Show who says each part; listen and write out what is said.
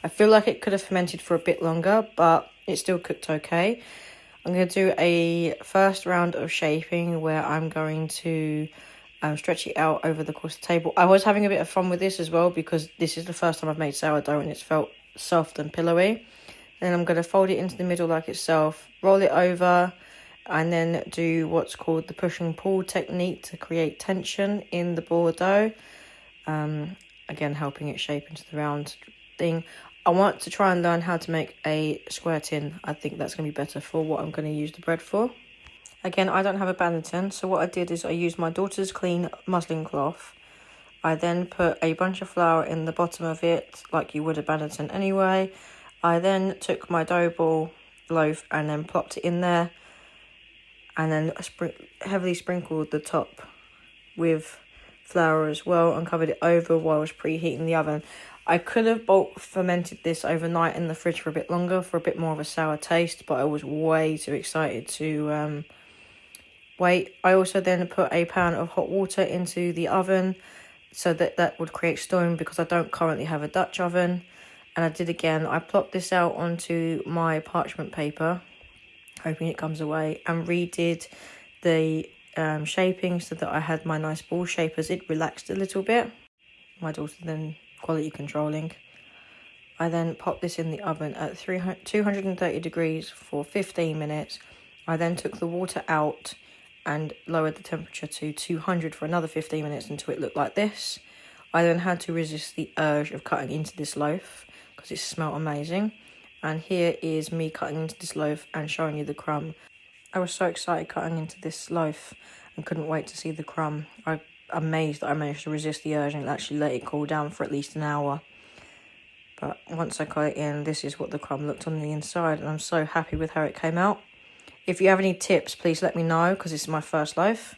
Speaker 1: I feel like it could have fermented for a bit longer, but it still cooked okay. I'm going to do a first round of shaping where I'm going to stretch it out over the course of the table. I was having a bit of fun with this as well because this is the first time I've made sourdough and it's felt soft and pillowy. Then I'm going to fold it into the middle like itself, roll it over, and then do what's called the push and pull technique to create tension in the ball dough. Again, helping it shape into the round thing. I want to try and learn how to make a square tin. I think that's going to be better for what I'm going to use the bread for. Again, I don't have a banding, so what I did is I used my daughter's clean muslin cloth. I then put a bunch of flour in the bottom of it, like you would a banding anyway. I then took my dough ball loaf and then plopped it in there. And then heavily sprinkled the top with flour as well and covered it over while I was preheating the oven. I could have bulk fermented this overnight in the fridge for a bit longer for a bit more of a sour taste, but I was way too excited to wait. I also then put a pan of hot water into the oven so that would create steam because I don't currently have a Dutch oven. And I did again. I plopped this out onto my parchment paper, hoping it comes away, and redid the shaping so that I had my nice ball shape as it relaxed a little bit. My daughter then quality controlling. I then popped this in the oven at 230 degrees for 15 minutes. I then took the water out and lowered the temperature to 200 for another 15 minutes until it looked like this. I then had to resist the urge of cutting into this loaf because it smelled amazing. And here is me cutting into this loaf and showing you the crumb. I was so excited cutting into this loaf and couldn't wait to see the crumb. I'm amazed that I managed to resist the urge and actually let it cool down for at least an hour. But once I cut it in, this is what the crumb looked on the inside, and I'm so happy with how it came out. If you have any tips, please let me know because this is my first loaf.